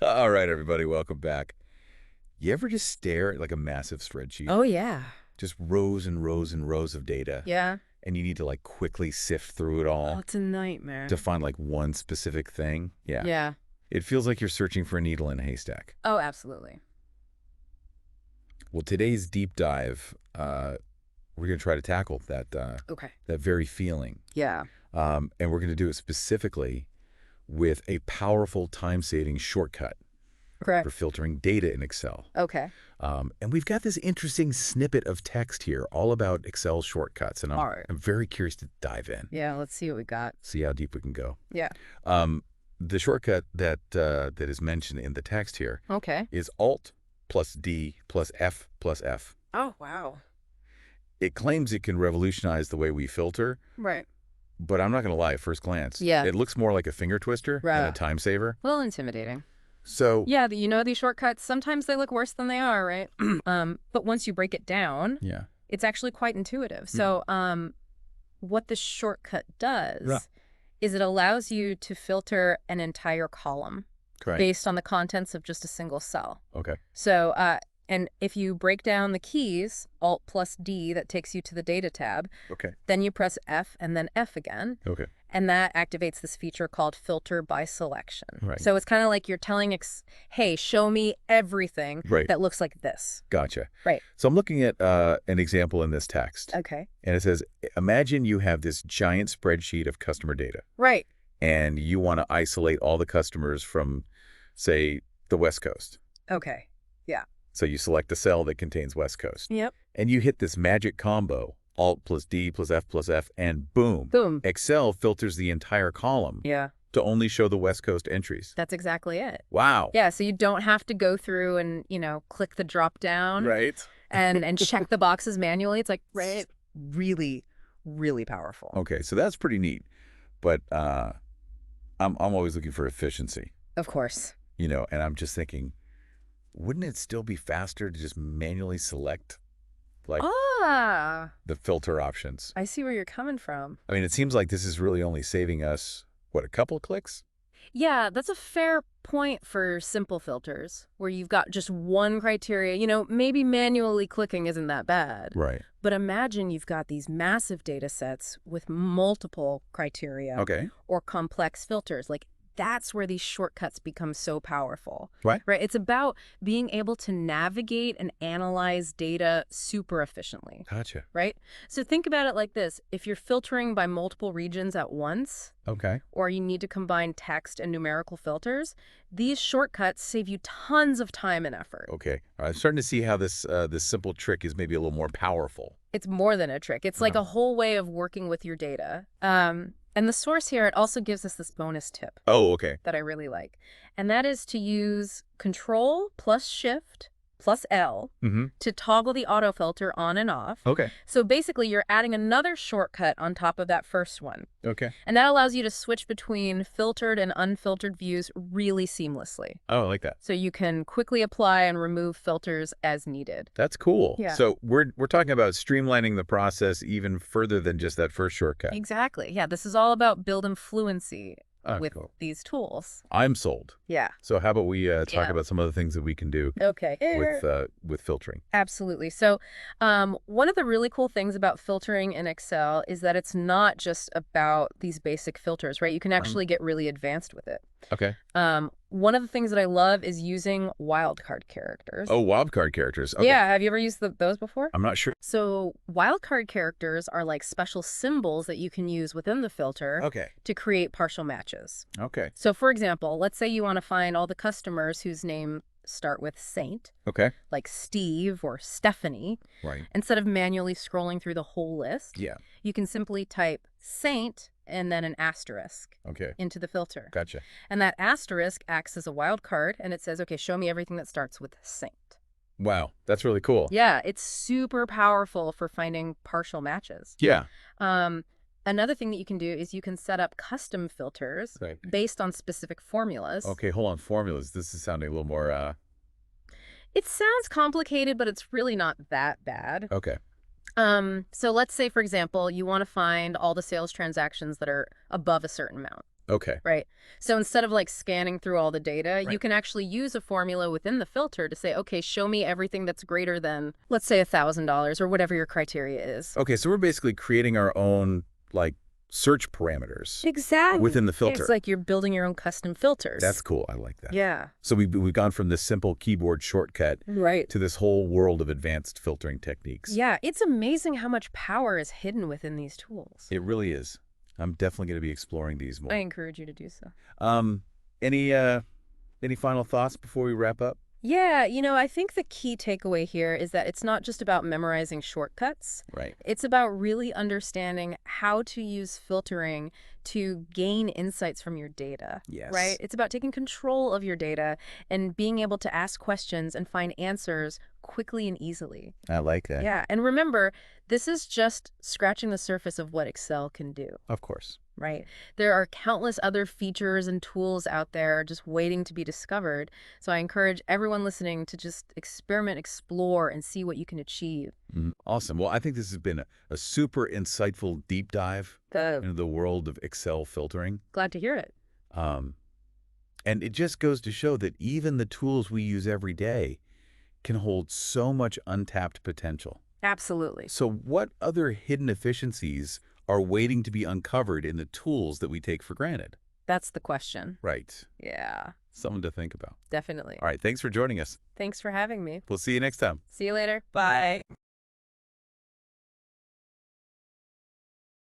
All right, everybody, welcome back. You ever just stare at like a massive spreadsheet? Oh, yeah. Just rows and rows and rows of data, Yeah. and you need to like quickly sift through it Oh, all it's a nightmare. to find like one specific thing? Yeah. Yeah. It feels like you're searching for a needle in a haystack. Oh, absolutely. Well, today's deep dive, we're going to try to tackle Okay. that very feeling. Yeah. And we're going to do it specifically with a powerful time-saving shortcut Okay. for filtering data in Excel. Okay. And we've got this interesting snippet of text here all about Excel shortcuts, and All right. I'm very curious to dive in, Yeah, let's see what we got. see how deep we can go. Yeah. The shortcut that is mentioned in the text here Okay. is Alt plus D plus F plus F. Oh, wow. It claims it can revolutionize the way we filter, Right. but I'm not going to lie, at first glance, Yeah. it looks more like a finger twister than a Right. time saver. A little intimidating. So, Yeah, these shortcuts, sometimes they look worse than they are, right? But once you break it down, yeah. it's actually quite intuitive. So, what the shortcut does Yeah. is it allows you to filter an entire column Correct. based on the contents of just a single cell. Okay. So, and if you break down the keys, Alt plus D, that takes you to the Data tab, Okay. then you press F and then F again, Okay. and that activates this feature called Filter by Selection. Right. So it's kind of like you're telling, hey, show me everything Right. that looks like this. Gotcha. Right. So I'm looking at an example in this text, Okay. and it says, imagine you have this giant spreadsheet of customer data, Right. and you want to isolate all the customers from, say, the West Coast. Okay. So you select a cell that contains West Coast, Yep. and you hit this magic combo, Alt plus D plus F, and boom. Boom. Excel filters the entire column Yeah. to only show the West Coast entries. That's exactly it. Wow. Yeah, so you don't have to go through and, click the drop down Right. and check the boxes manually. It's like, right, really, really powerful. Okay, so that's pretty neat. But I'm always looking for efficiency, Of course. and I'm just thinking, wouldn't it still be faster to just manually select like Ah, the filter options? I see where you're coming from. I mean, it seems like this is really only saving us, what, a couple of clicks? Yeah, that's a fair point for simple filters where you've got just one criteria. Maybe manually clicking isn't that bad. Right. But imagine you've got these massive data sets with multiple criteria Okay. or complex filters. Like, that's where these shortcuts become so powerful. Right. Right? It's about being able to navigate and analyze data super efficiently. Gotcha. Right? So think about it like this. If you're filtering by multiple regions at once, Okay. or you need to combine text and numerical filters, these shortcuts save you tons of time and effort. Okay. I'm starting to see how this simple trick is maybe a little more powerful. It's more than a trick. It's like a whole way of working with your data. And the source here, it also gives us this bonus tip Oh, okay. that I really like. And that is to use Control plus Shift plus L Mm-hmm. to toggle the autofilter on and off. Okay. So basically, you're adding another shortcut on top of that first one. Okay. And that allows you to switch between filtered and unfiltered views really seamlessly. Oh, I like that. So you can quickly apply and remove filters as needed. That's cool. Yeah. So we're talking about streamlining the process even further than just that first shortcut. Exactly. Yeah, this is all about building fluency Oh, with cool. these tools. I'm sold. Yeah. So how about we talk Yeah. about some of the things that we can do Okay. with filtering? Absolutely. So one of the really cool things about filtering in Excel is that it's not just about these basic filters, right? You can actually get really advanced with it. Okay. One of the things that I love is using wildcard characters. Oh, wildcard characters. Okay. Yeah, have you ever used those before? I'm not sure. So wildcard characters are like special symbols that you can use within the filter Okay. to create partial matches. Okay. So for example, let's say you want to find all the customers whose name start with Saint, Okay. like Steve or Stephanie. Right. Instead of manually scrolling through the whole list, Yeah. you can simply type Saint and then an asterisk Okay. into the filter. Gotcha. And that asterisk acts as a wild card, and it says, okay, show me everything that starts with Saint. Wow. That's really cool. Yeah, it's super powerful for finding partial matches. Yeah. Another thing that you can do is you can set up custom filters Right. based on specific formulas. Okay. Hold on. Formulas. This is sounding a little more. It sounds complicated, but it's really not that bad. Okay. So let's say, for example, you want to find all the sales transactions that are above a certain amount. Okay. Right. So instead of like scanning through all the data, you Right. can actually use a formula within the filter to say, okay, show me everything that's greater than, let's say, $1,000 or whatever your criteria is. Okay, so we're basically creating our own, like, search parameters Exactly. within the It's filter. like you're building your own custom filters. That's cool. I like that. Yeah. So we've gone from this simple keyboard shortcut Right. to this whole world of advanced filtering techniques. Yeah, it's amazing how much power is hidden within these tools. It really is. I'm definitely going to be exploring these more. I encourage you to do so. Um, any final thoughts before we wrap up? Yeah, I think the key takeaway here is that it's not just about memorizing shortcuts. Right. It's about really understanding how to use filtering to gain insights from your data. Yes. Right? It's about taking control of your data and being able to ask questions and find answers quickly and easily. I like that. Yeah, and remember, this is just scratching the surface of what Excel can do. Of course. Right. There are countless other features and tools out there just waiting to be discovered. So I encourage everyone listening to just experiment, explore, and see what you can achieve. Awesome. Well, I think this has been a super insightful deep dive into the world of Excel filtering. Glad to hear it. Um, and it just goes to show that even the tools we use every day can hold so much untapped potential. Absolutely. So what other hidden efficiencies are waiting to be uncovered in the tools that we take for granted? That's the question. Right. Yeah, Something to think about. definitely. All right. Thanks for joining us. Thanks for having me. We'll see you next time. See you later. Bye.